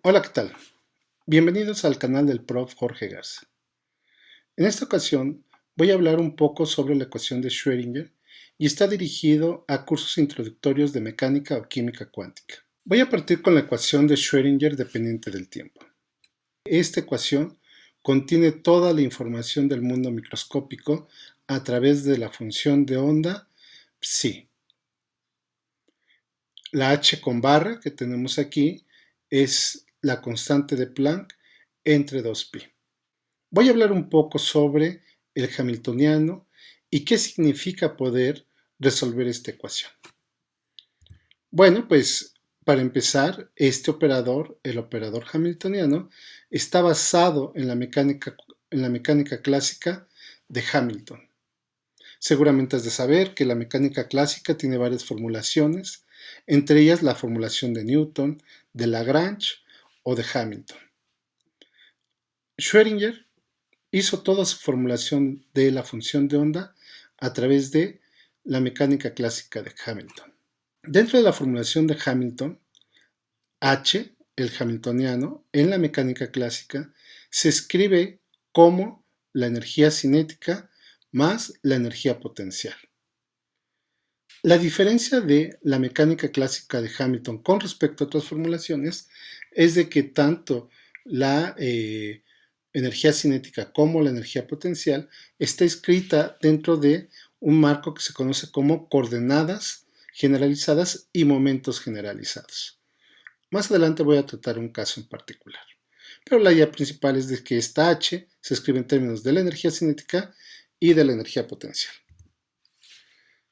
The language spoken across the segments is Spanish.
Hola, ¿qué tal? Bienvenidos al canal del Prof. Jorge Garza. En esta ocasión voy a hablar un poco sobre la ecuación de Schrödinger y está dirigido a cursos introductorios de mecánica o química cuántica. Voy a partir con la ecuación de Schrödinger dependiente del tiempo. Esta ecuación contiene toda la información del mundo microscópico a través de la función de onda psi. La h con barra que tenemos aquí es la constante de Planck entre 2pi. Voy a hablar un poco sobre el hamiltoniano y qué significa poder resolver esta ecuación. Bueno, pues para empezar, este operador, el operador hamiltoniano, está basado en la mecánica clásica de Hamilton. Seguramente has de saber que la mecánica clásica tiene varias formulaciones, entre ellas la formulación de Newton, de Lagrange o de Hamilton. Schrödinger hizo toda su formulación de la función de onda a través de la mecánica clásica de Hamilton. Dentro de la formulación de Hamilton, H, el hamiltoniano, en la mecánica clásica, se escribe como la energía cinética más la energía potencial. La diferencia de la mecánica clásica de Hamilton con respecto a otras formulaciones es de que tanto la energía cinética como la energía potencial está escrita dentro de un marco que se conoce como coordenadas generalizadas y momentos generalizados. Más adelante voy a tratar un caso en particular. Pero la idea principal es de que esta H se escribe en términos de la energía cinética y de la energía potencial.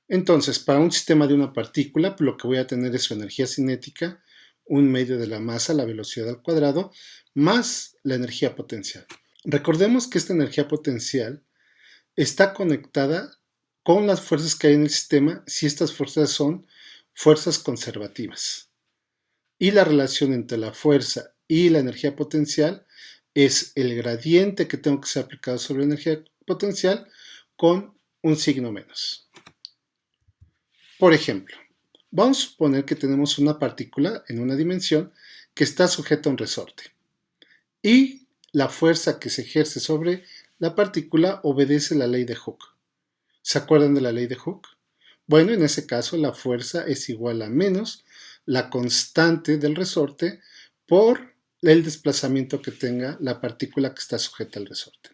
Entonces, para un sistema de una partícula, lo que voy a tener es su energía cinética, un medio de la masa, la velocidad al cuadrado, más la energía potencial. Recordemos que esta energía potencial está conectada con las fuerzas que hay en el sistema si estas fuerzas son fuerzas conservativas. Y la relación entre la fuerza y la energía potencial es el gradiente que tengo que ser aplicado sobre la energía potencial con un signo menos. Por ejemplo, vamos a suponer que tenemos una partícula en una dimensión que está sujeta a un resorte y la fuerza que se ejerce sobre la partícula obedece la ley de Hooke. ¿Se acuerdan de la ley de Hooke? Bueno, en ese caso la fuerza es igual a menos la constante del resorte por el desplazamiento que tenga la partícula que está sujeta al resorte.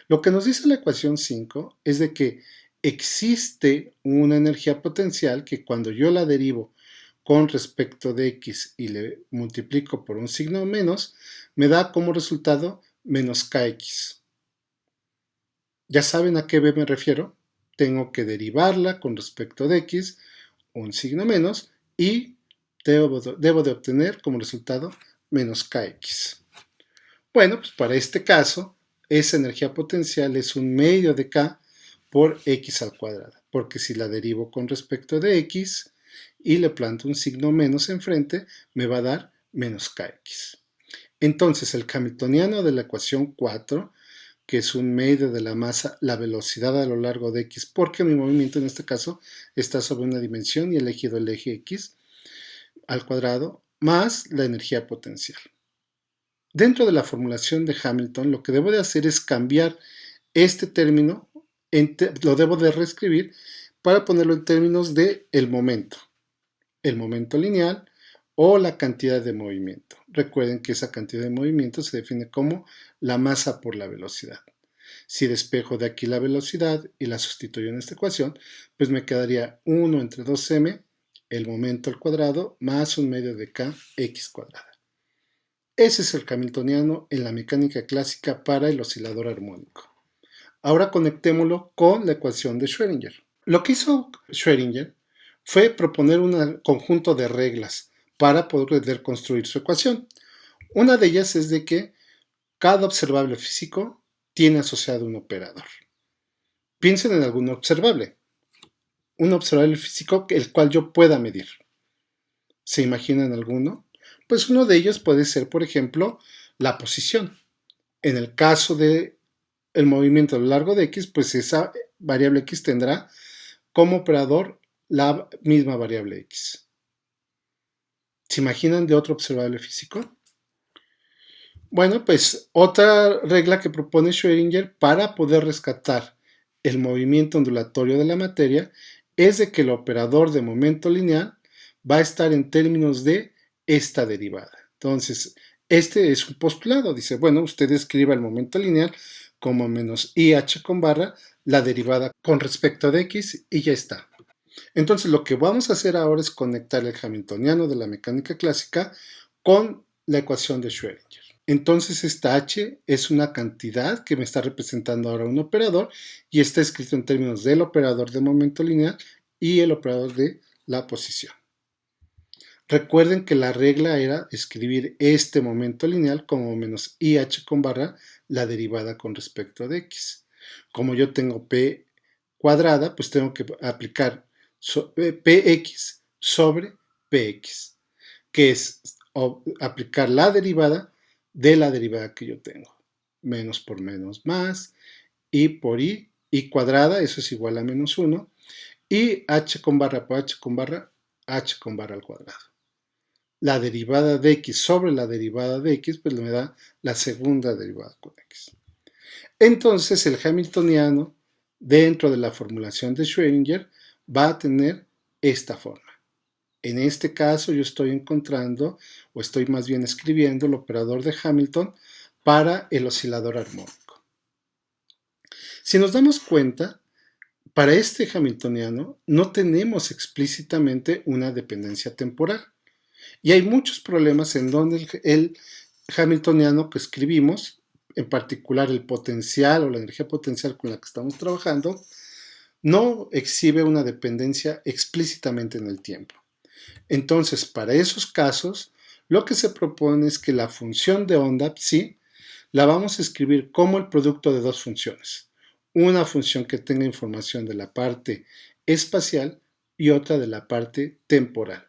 Lo que nos dice la ecuación 5 es de que existe una energía potencial que cuando yo la derivo con respecto de x y le multiplico por un signo menos, me da como resultado menos kx. ¿Ya saben a qué b me refiero? Tengo que derivarla con respecto de x, un signo menos, y debo de obtener como resultado menos kx. Bueno, pues para este caso, esa energía potencial es un medio de k por x al cuadrado, porque si la derivo con respecto de x y le planto un signo menos enfrente, me va a dar menos kx. Entonces, el hamiltoniano de la ecuación 4, que es un medio de la masa, la velocidad a lo largo de x, porque mi movimiento en este caso está sobre una dimensión y he elegido el eje x al cuadrado, más la energía potencial. Dentro de la formulación de Hamilton, lo que debo de hacer es cambiar este término, lo debo de reescribir para ponerlo en términos de el momento lineal o la cantidad de movimiento. Recuerden que esa cantidad de movimiento se define como la masa por la velocidad. Si despejo de aquí la velocidad y la sustituyo en esta ecuación, pues me quedaría 1 entre 2m, el momento al cuadrado, más un medio de k, x cuadrada. Ese es el hamiltoniano en la mecánica clásica para el oscilador armónico. Ahora conectémoslo con la ecuación de Schrödinger. Lo que hizo Schrödinger fue proponer un conjunto de reglas para poder construir su ecuación. Una de ellas es de que cada observable físico tiene asociado un operador. Piensen en algún observable. Un observable físico el cual yo pueda medir. ¿Se imaginan alguno? Pues uno de ellos puede ser, por ejemplo, la posición. En el caso de el movimiento a lo largo de x, pues esa variable x tendrá como operador la misma variable x. ¿Se imaginan de otro observable físico? Bueno, pues otra regla que propone Schrödinger para poder rescatar el movimiento ondulatorio de la materia es de que el operador de momento lineal va a estar en términos de esta derivada. Entonces, este es un postulado. Dice, bueno, usted escriba el momento lineal como menos IH con barra, la derivada con respecto de X y ya está. Entonces, lo que vamos a hacer ahora es conectar el hamiltoniano de la mecánica clásica con la ecuación de Schrödinger. Entonces esta h es una cantidad que me está representando ahora un operador y está escrito en términos del operador de momento lineal y el operador de la posición. Recuerden que la regla era escribir este momento lineal como menos IH con barra la derivada con respecto de X. Como yo tengo P cuadrada, pues tengo que aplicar Px sobre Px, que es aplicar la derivada de la derivada que yo tengo. Menos por menos más, y por i cuadrada, eso es igual a menos 1, y h con barra por h con barra al cuadrado. La derivada de x sobre la derivada de x, pues me da la segunda derivada con x. Entonces el hamiltoniano, dentro de la formulación de Schrödinger, va a tener esta forma. En este caso yo estoy encontrando, o estoy más bien escribiendo el operador de Hamilton para el oscilador armónico. Si nos damos cuenta, para este hamiltoniano no tenemos explícitamente una dependencia temporal. Y hay muchos problemas en donde el hamiltoniano que escribimos, en particular el potencial o la energía potencial con la que estamos trabajando, no exhibe una dependencia explícitamente en el tiempo. Entonces, para esos casos, lo que se propone es que la función de onda psi la vamos a escribir como el producto de dos funciones. Una función que tenga información de la parte espacial y otra de la parte temporal.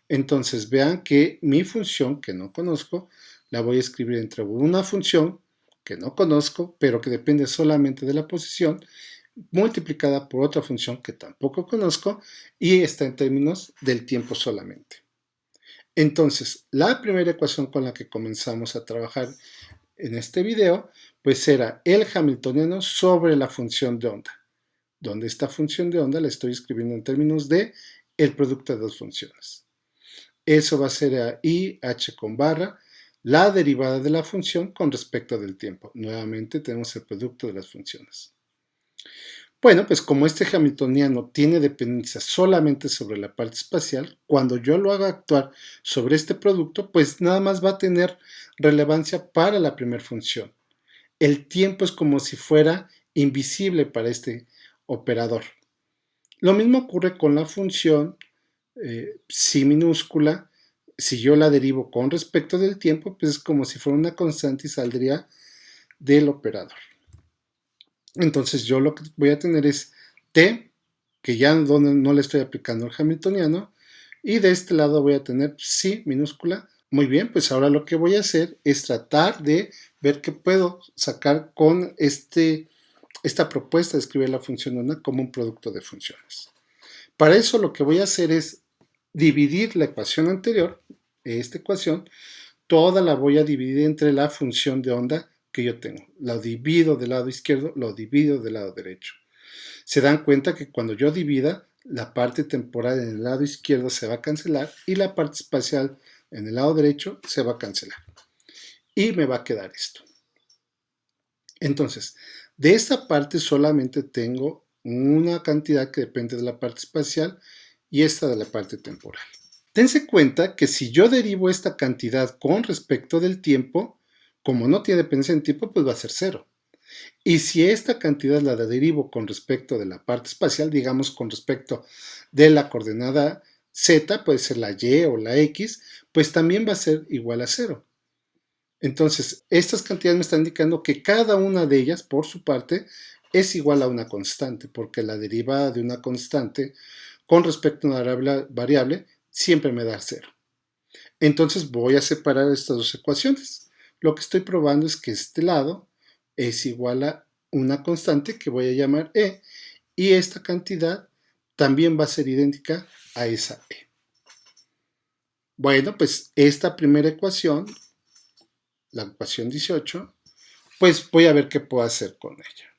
Entonces vean que mi función que no conozco la voy a escribir entre una función que no conozco pero que depende solamente de la posición multiplicada por otra función que tampoco conozco y está en términos del tiempo solamente. Entonces, la primera ecuación con la que comenzamos a trabajar en este video, pues era el hamiltoniano sobre la función de onda, donde esta función de onda la estoy escribiendo en términos de el producto de dos funciones. Eso va a ser a i h con barra, la derivada de la función con respecto del tiempo. Nuevamente tenemos el producto de las funciones. Bueno, pues como este hamiltoniano tiene dependencia solamente sobre la parte espacial, cuando yo lo haga actuar sobre este producto, pues nada más va a tener relevancia para la primera función. El tiempo es como si fuera invisible para este operador. Lo mismo ocurre con la función psi minúscula. Si yo la derivo con respecto del tiempo, pues es como si fuera una constante y saldría del operador. Entonces yo lo que voy a tener es t, que ya no le estoy aplicando el hamiltoniano, y de este lado voy a tener psi minúscula. Muy bien, pues ahora lo que voy a hacer es tratar de ver qué puedo sacar con esta propuesta de escribir la función onda como un producto de funciones. Para eso lo que voy a hacer es dividir la ecuación anterior, esta ecuación, toda la voy a dividir entre la función de onda que yo tengo. La divido del lado izquierdo, lo divido del lado derecho. Se dan cuenta que cuando yo divida, la parte temporal en el lado izquierdo se va a cancelar y la parte espacial en el lado derecho se va a cancelar. Y me va a quedar esto. Entonces, de esta parte solamente tengo una cantidad que depende de la parte espacial y esta de la parte temporal. Dense cuenta que si yo derivo esta cantidad con respecto del tiempo, como no tiene dependencia en tiempo, pues va a ser 0. Y si esta cantidad la derivo con respecto de la parte espacial, digamos con respecto de la coordenada z, puede ser la y o la x, pues también va a ser igual a 0. Entonces, estas cantidades me están indicando que cada una de ellas, por su parte, es igual a una constante, porque la derivada de una constante con respecto a una variable siempre me da 0. Entonces voy a separar estas dos ecuaciones. Lo que estoy probando es que este lado es igual a una constante que voy a llamar e, y esta cantidad también va a ser idéntica a esa e. Bueno, pues esta primera ecuación la ecuación 18, pues voy a ver qué puedo hacer con ella.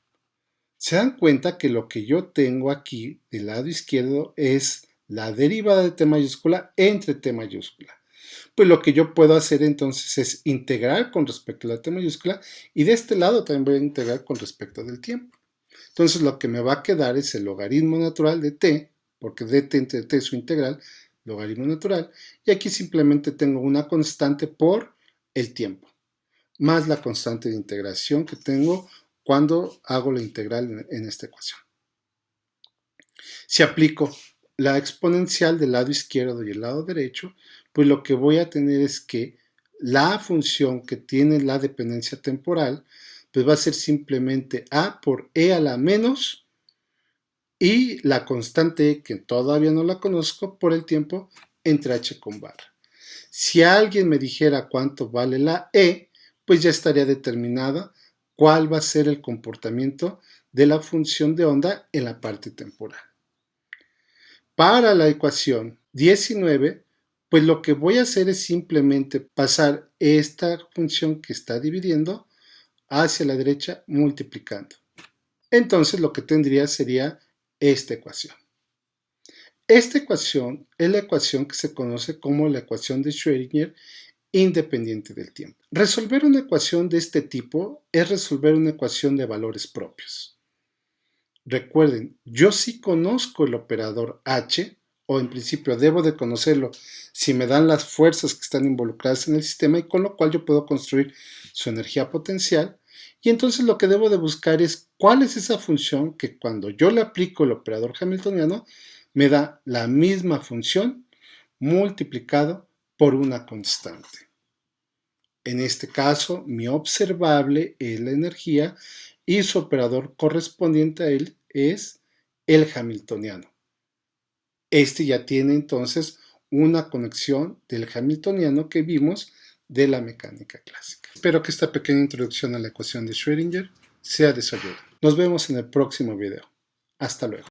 Se dan cuenta que lo que yo tengo aquí del lado izquierdo es la derivada de t mayúscula entre t mayúscula. Pues lo que yo puedo hacer entonces es integrar con respecto a la t mayúscula y de este lado también voy a integrar con respecto del tiempo. Entonces lo que me va a quedar es el logaritmo natural de t, porque dt entre t es su integral, logaritmo natural, y aquí simplemente tengo una constante por el tiempo, más la constante de integración que tengo cuando hago la integral en esta ecuación. Si aplico la exponencial del lado izquierdo y el lado derecho, pues lo que voy a tener es que la función que tiene la dependencia temporal, pues va a ser simplemente a por e a la menos y la constante e, que todavía no la conozco, por el tiempo entre h con barra. Si alguien me dijera cuánto vale la e, pues ya estaría determinada cuál va a ser el comportamiento de la función de onda en la parte temporal. Para la ecuación 19, pues lo que voy a hacer es simplemente pasar esta función que está dividiendo hacia la derecha multiplicando. Entonces lo que tendría sería esta ecuación. Esta ecuación es la ecuación que se conoce como la ecuación de Schrödinger independiente del tiempo. Resolver una ecuación de este tipo es resolver una ecuación de valores propios. Recuerden, yo sí conozco el operador H, o en principio debo de conocerlo si me dan las fuerzas que están involucradas en el sistema, y con lo cual yo puedo construir su energía potencial, y entonces lo que debo de buscar es cuál es esa función que cuando yo le aplico el operador hamiltoniano me da la misma función multiplicado por una constante. En este caso, mi observable es la energía y su operador correspondiente a él es el hamiltoniano. Este ya tiene entonces una conexión del hamiltoniano que vimos de la mecánica clásica. Espero que esta pequeña introducción a la ecuación de Schrödinger sea de su ayuda. Nos vemos en el próximo video. Hasta luego.